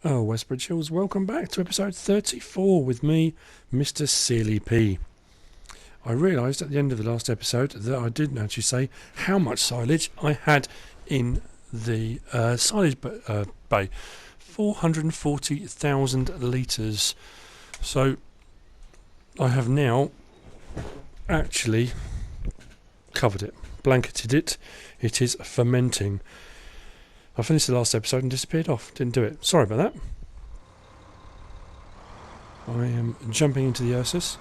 Oh, Westbridge Hills, welcome back to episode 34 with me, Mr. Sealy P. I realised at the end of the last episode that I didn't actually say how much silage I had in the silage bay. 440,000 litres. So I have now actually covered it, blanketed it. It is fermenting. I finished the last episode and disappeared off. Didn't do it. Sorry about that. I am jumping into the Ursus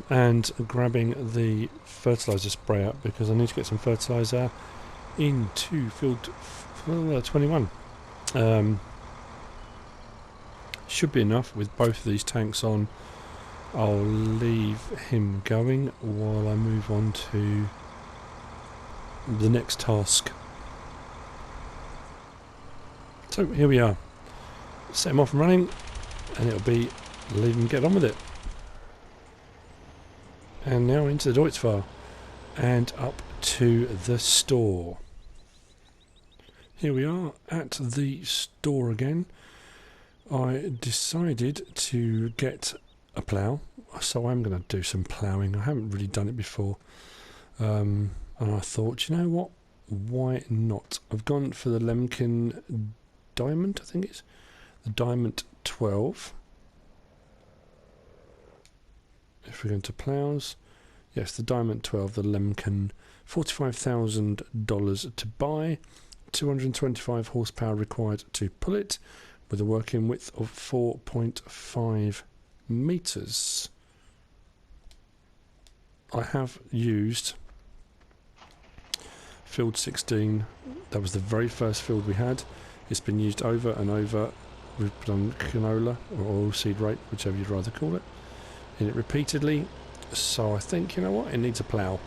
and grabbing the fertiliser spray up because I need to get some fertiliser into field 21. Should be enough with both of these tanks on. I'll leave him going while I move on to the next task. So here we are. Set him off and running, and it'll be leave him get on with it. And now into the Deutzfahr and up to the store. Here we are at the store again. I decided to get a plough, so I'm going to do some ploughing. I haven't really done it before, and I thought, you know what, why not? I've gone for the Lemken Diamond, I think it's the Diamond 12. If we're going to ploughs, yes, the Diamond 12, the Lemken, $45,000 to buy, 225 horsepower required to pull it, with a working width of 4.5 metres. I have used field 16. That was the very first field we had. It's been used over and over. We've done canola or oilseed rape, whichever you'd rather call it, in it repeatedly. So I think, you know what, it needs a plough.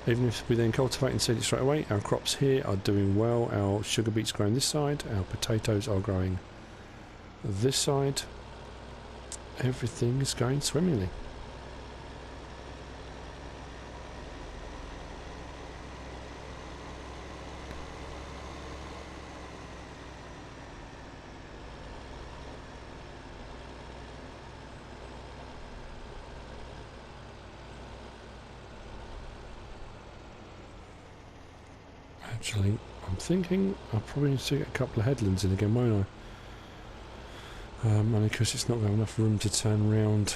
Even if we then cultivate and seed it straight away, our crops here are doing well. Our sugar beets growing this side, our potatoes are growing this side. Everything is going swimmingly. Actually, I'm thinking I'll probably need to get a couple of headlands in again, won't I? Only because it's not got enough room to turn round.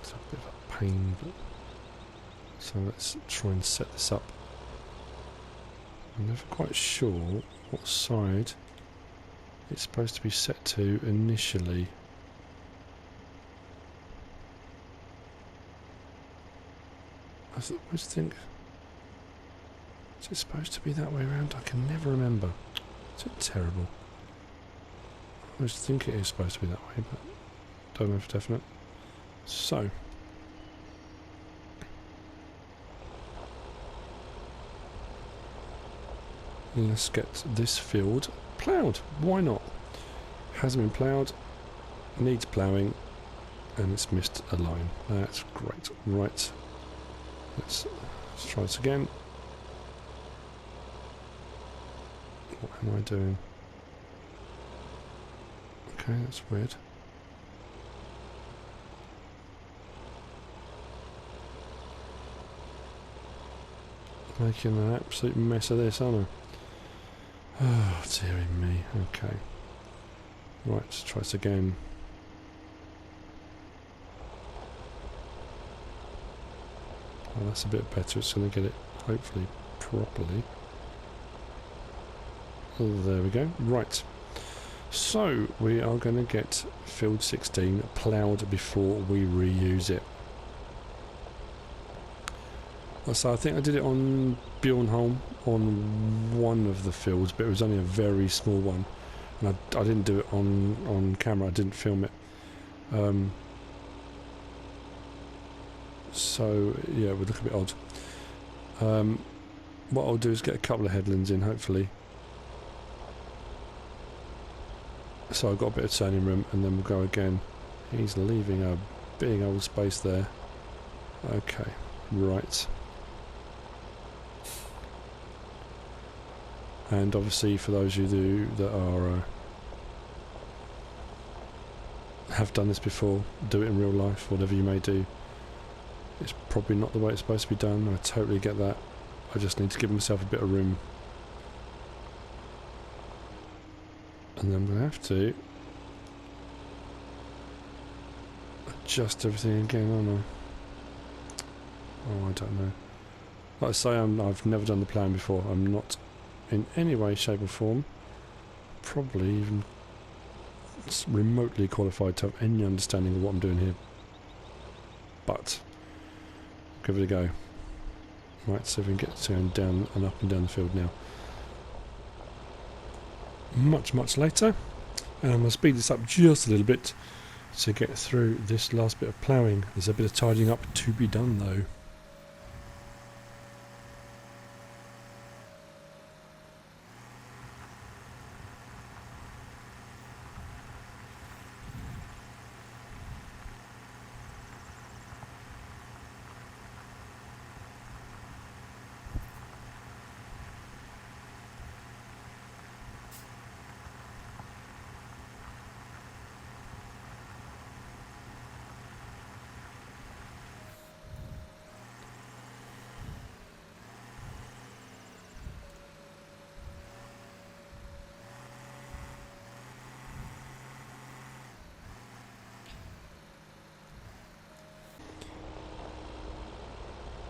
It's a bit of a pain, but so let's try and set this up. I'm never quite sure what side it's supposed to be set to initially. I always think, is it supposed to be that way around? I can never remember. Is it terrible? I always think it is supposed to be that way, but don't know for definite. So, let's get this field ploughed. Why not? Hasn't been ploughed, needs ploughing, and it's missed a line. That's great. Right, let's try this again. What am I doing? Okay, that's weird. Making an absolute mess of this, aren't I? Oh, dearie me. Okay. Right, let's try this again. Oh, that's a bit better. It's going to get it, hopefully, properly. Oh, there we go. Right. So, we are going to get field 16 ploughed before we reuse it. So I think I did it on Bjornholm on one of the fields, but it was only a very small one. And I didn't do it on camera, I didn't film it. So, yeah, it would look a bit odd. What I'll do is get a couple of headlands in, hopefully. So I've got a bit of turning room, and then we'll go again. He's leaving a big old space there. Okay, right. And obviously for those of you that are have done this before, do it in real life, whatever you may do. It's probably not the way it's supposed to be done. I totally get that. I just need to give myself a bit of room. And then I'm going to have to adjust everything again, aren't I? Oh, I don't know. Like I say, I've never done the ploughing before. I'm not in any way, shape or form probably even remotely qualified to have any understanding of what I'm doing here. But give it a go. Right, so we can get going down and up and down the field now. Much later, and I'm going to speed this up just a little bit to get through this last bit of ploughing. There's a bit of tidying up to be done though.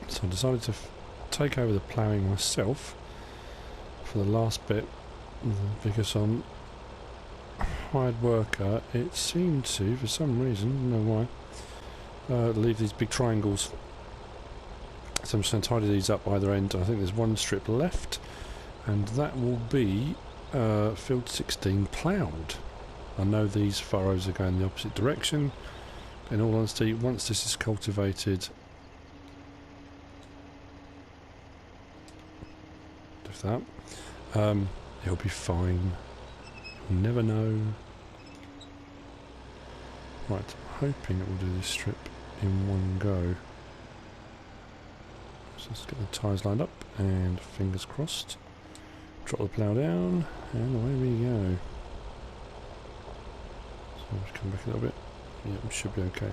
So I decided to take over the ploughing myself for the last bit, because on hired worker it seemed to, for some reason, I don't know why, leave these big triangles. So I'm just going to tidy these up either end. I think there's one strip left, and that will be field 16 ploughed. I know these furrows are going the opposite direction. In all honesty, once this is cultivated, that it'll be fine. You'll never know. Right, I'm hoping it will do this strip in one go. So let's get the tyres lined up and fingers crossed. Drop the plough down and away we go. So I'll just come back a little bit. Yeah, it should be okay.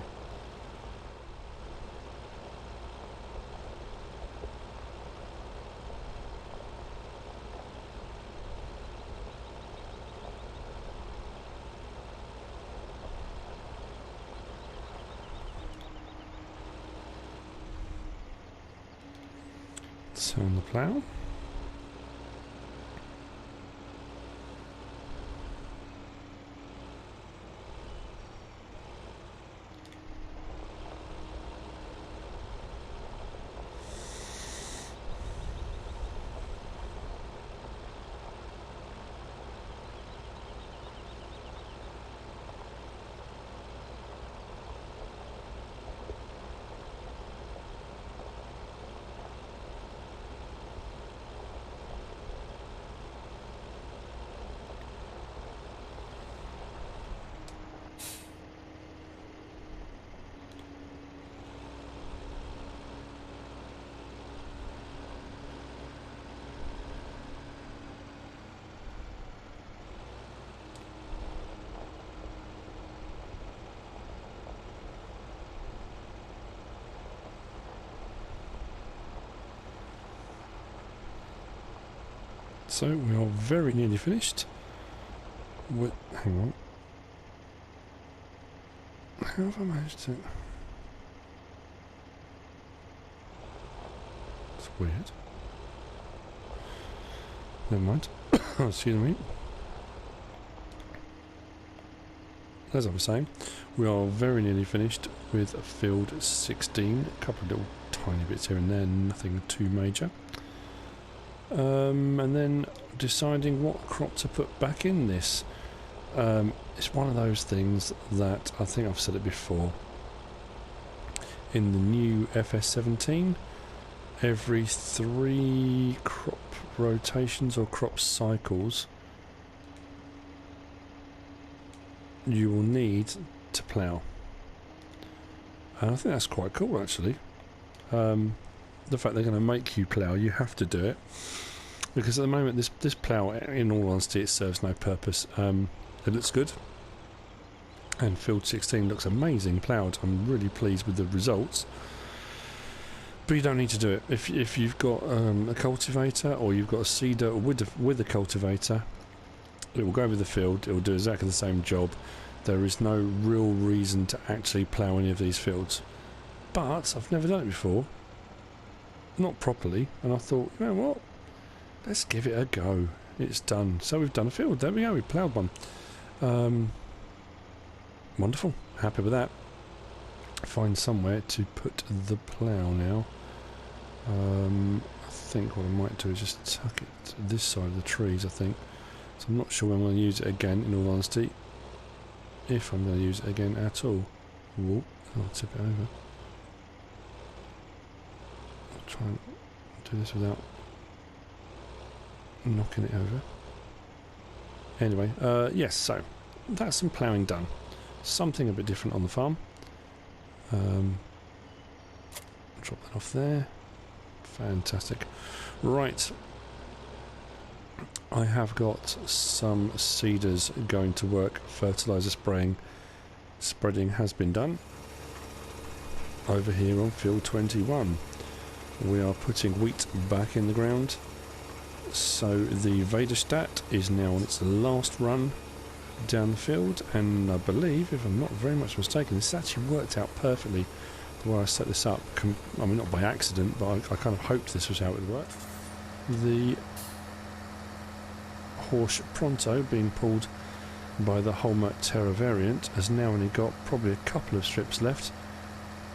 Turn the plough. So we are very nearly finished. Hang on. How have I managed to... It's weird. Never mind. Excuse me. As I was saying, we are very nearly finished with field 16. A couple of little tiny bits here and there, nothing too major. And then deciding what crop to put back in this. It's one of those things that I think I've said it before. In the new FS17, every 3 crop rotations or crop cycles, you will need to plough. And I think that's quite cool, actually. The fact they're going to make you plough, you have to do it, because at the moment this plough, in all honesty, it serves no purpose. It looks good, And field 16 looks amazing ploughed. I'm really pleased with the results. But you don't need to do it. If you've got a cultivator, or you've got a seeder with a cultivator, it will go over the field, it will do exactly the same job. There is no real reason to actually plough any of these fields. But I've never done it before, not properly, and I thought, you know what, let's give it a go. It's done. So we've done a field. There we go, we ploughed one. Wonderful, happy with that. Find somewhere to put the plough now. I think what I might do is just tuck it to this side of the trees, I think. So I'm not sure when I'm going to use it again, in all honesty. If I'm going to use it again at all. Whoop, I'll tip it over. I'll try and do this without knocking it over. Anyway, yes, so that's some ploughing done. Something a bit different on the farm. Drop that off there. Fantastic. Right. I have got some seeders going to work. Fertilizer spreading has been done. Over here on field 21, we are putting wheat back in the ground. So the Vaderstat is now on its last run down the field, and I believe, if I'm not very much mistaken, this actually worked out perfectly the way I set this up. I mean, not by accident, but I kind of hoped this was how it would work. The Horse Pronto, being pulled by the Holmer Terra variant, has now only got probably a couple of strips left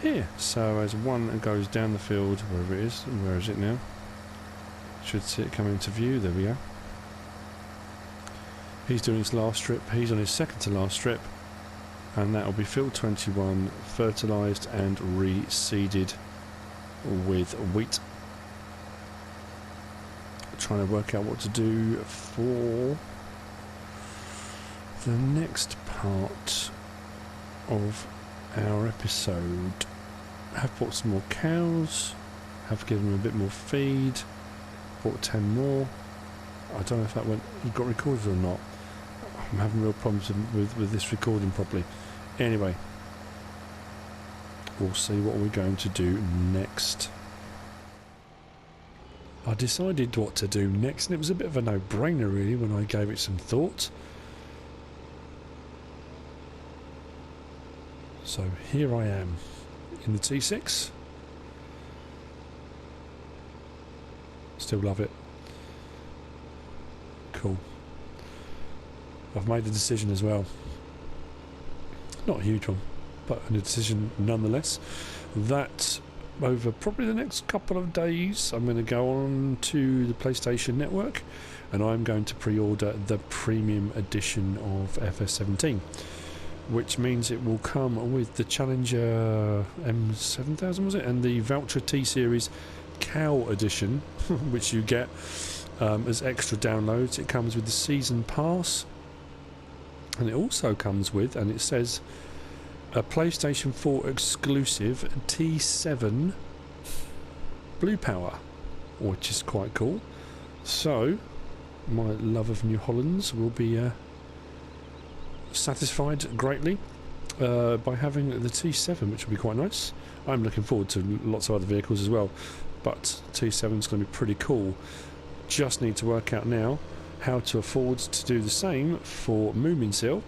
here. So as one goes down the field, wherever it is, where is it now? Should see it come into view. There we go. He's doing his last strip. He's on his second to last strip, and that will be field 21, fertilised and reseeded with wheat. Trying to work out what to do for the next part of our episode. Have bought some more cows, have given them a bit more feed, bought 10 more. I don't know if that got recorded or not. I'm having real problems with this recording properly. Anyway, we'll see what we're going to do next. I decided what to do next, and it was a bit of a no-brainer really when I gave it some thought. So here I am in the T6. Still love it. Cool. I've made a decision as well. Not a huge one, but a decision nonetheless. That over probably the next couple of days I'm going to go on to the PlayStation Network, and I'm going to pre-order the premium edition of FS17, which means it will come with the Challenger M7000, was it, and the Voucher T-Series Cow edition, which you get as extra downloads. It comes with the Season Pass, and it also comes with, and it says, a PlayStation 4 exclusive T7 Blue Power, which is quite cool. So my love of New Hollands will be satisfied greatly by having the T7, which will be quite nice. I'm looking forward to lots of other vehicles as well, but T7 is going to be pretty cool. Just need to work out now how to afford to do the same for Moominsil,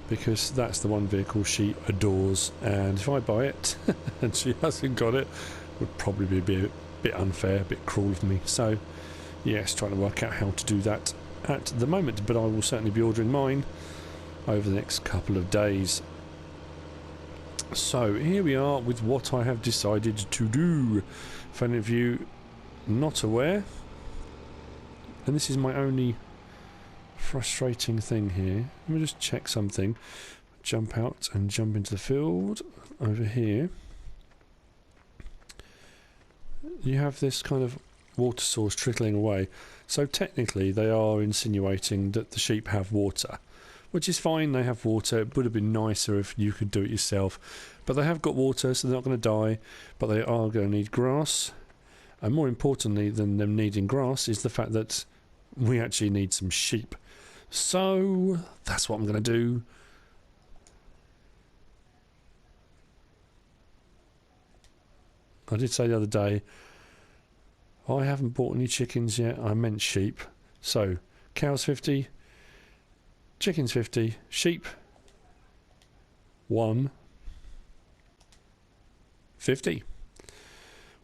because that's the one vehicle she adores, and if I buy it and she hasn't got it, would probably be a bit unfair, a bit cruel of me. So yes, trying to work out how to do that at the moment, but I will certainly be ordering mine over the next couple of days. So here we are with what I have decided to do. For any of you not aware, and this is my only frustrating thing here, let me just check something. Jump out and jump into the field over here. You have this kind of water source trickling away, so technically they are insinuating that the sheep have water, which is fine. They have water. It would have been nicer if you could do it yourself, but they have got water, so they're not going to die, but they are going to need grass. And more importantly than them needing grass is the fact that we actually need some sheep. So that's what I'm going to do. I did say the other day, I haven't bought any chickens yet. I meant sheep. So cows 50, chickens 50, sheep 1, 50.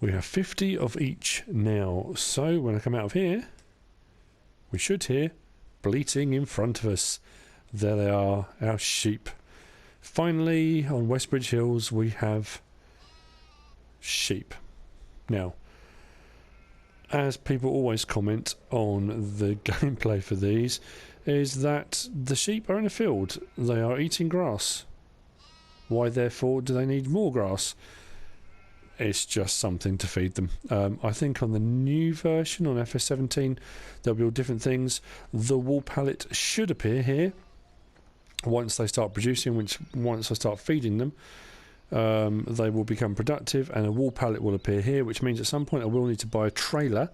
We have 50 of each now. So when I come out of here, we should hear bleating in front of us. There they are, our sheep. Finally, on Westbridge Hills, we have sheep. Now, as people always comment on the gameplay for these, is that the sheep are in a field. They are eating grass. Why, therefore, do they need more grass? It's just something to feed them. I think on the new version, on FS17, there'll be all different things. The wool pallet should appear here once they start producing, once I start feeding them. They will become productive, and a wool pallet will appear here, which means at some point I will need to buy a trailer,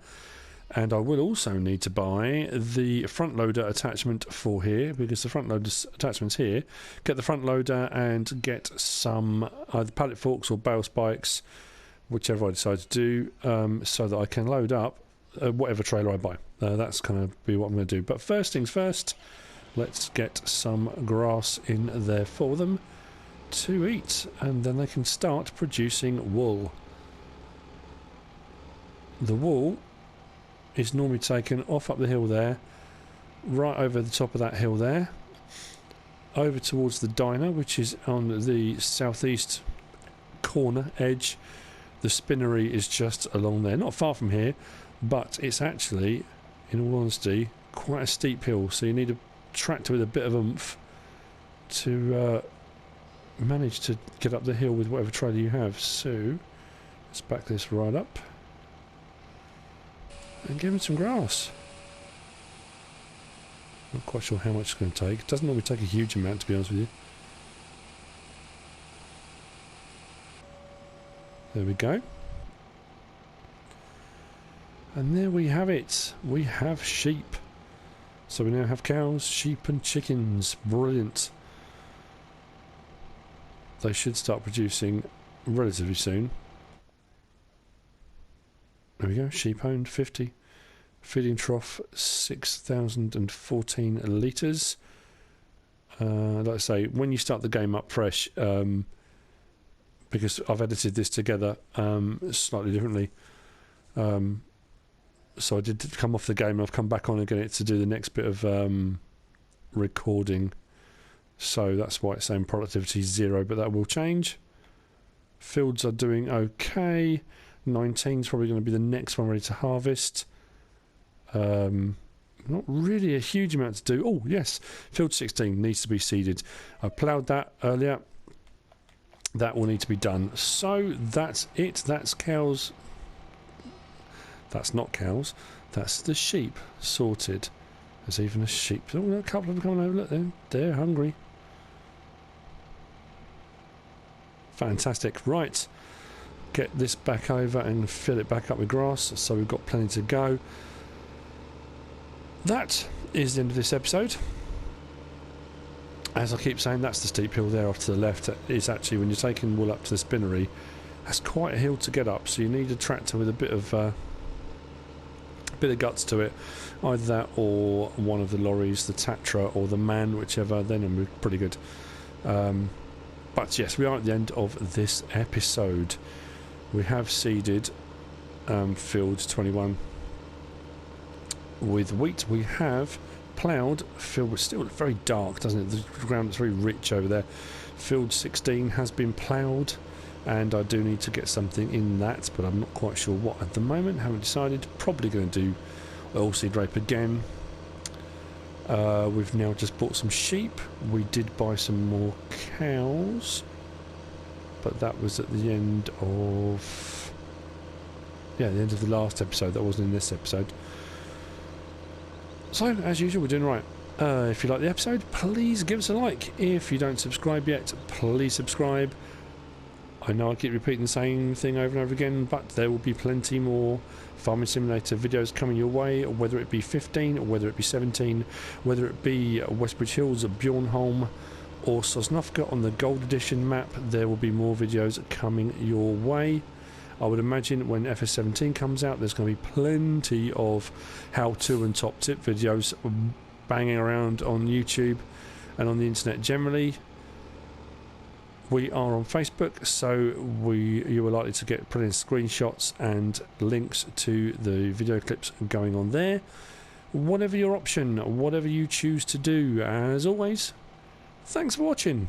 and I will also need to buy the front loader attachment for here, because the front loader attachment's here. Get the front loader and get some either pallet forks or bale spikes, whichever I decide to do, so that I can load up whatever trailer I buy. That's going to be what I'm going to do. But first things first, let's get some grass in there for them to eat, and then they can start producing wool. The wool is normally taken off up the hill there, right over the top of that hill there, over towards the diner, which is on the southeast corner edge. The spinnery is just along there, not far from here, but it's actually, in all honesty, quite a steep hill, so you need a tractor with a bit of oomph to manage to get up the hill with whatever trailer you have. So let's back this right up and give him some grass. Not quite sure how much it's going to take. It doesn't normally take a huge amount, to be honest with you. There we go. And there we have it. We have sheep. So we now have cows, sheep and chickens. Brilliant. They should start producing relatively soon. There we go, sheep owned 50. Feeding trough 6,014 litres. Like I say, when you start the game up fresh, because I've edited this together slightly differently, so I did come off the game and I've come back on again to do the next bit of recording. So that's why it's saying productivity 0, but that will change. Fields are doing okay. 19 is probably going to be the next one ready to harvest. Not really a huge amount to do. Oh yes, field 16 needs to be seeded. I ploughed that earlier. That will need to be done. So that's it. That's cows. That's not cows. That's the sheep sorted. There's even a sheep. Oh, a couple of them coming over. Look, they're hungry. Fantastic. Right. Get this back over and fill it back up with grass. So we've got plenty to go. That is the end of this episode. As I keep saying, that's the steep hill there off to the left. It's actually, when you're taking wool up to the spinnery, that's quite a hill to get up. So you need a tractor with a bit of guts to it. Either that or one of the lorries, the Tatra or the Man, whichever. Then it'll be pretty good. But yes, we are at the end of this episode. We have seeded field 21 with wheat. We have ploughed field, it's still very dark, doesn't it? The ground is very rich over there. Field 16 has been ploughed, and I do need to get something in that, but I'm not quite sure what at the moment. Haven't decided. Probably going to do oilseed rape again. We've now just bought some sheep. We did buy some more cows, but that was at the end of the end of the last episode. That wasn't in this episode. So, as usual, we're doing right. If you like the episode, please give us a like. If you don't subscribe yet, please subscribe. I know I keep repeating the same thing over and over again, but there will be plenty more Farming Simulator videos coming your way, whether it be 15, or whether it be 17, whether it be Westbridge Hills, Bjornholm, or Sosnovka on the Gold Edition map. There will be more videos coming your way. I would imagine when FS17 comes out, there's going to be plenty of how-to and top-tip videos banging around on YouTube and on the internet generally. We are on Facebook, so you are likely to get plenty of screenshots and links to the video clips going on there. Whatever your option, whatever you choose to do, as always, thanks for watching.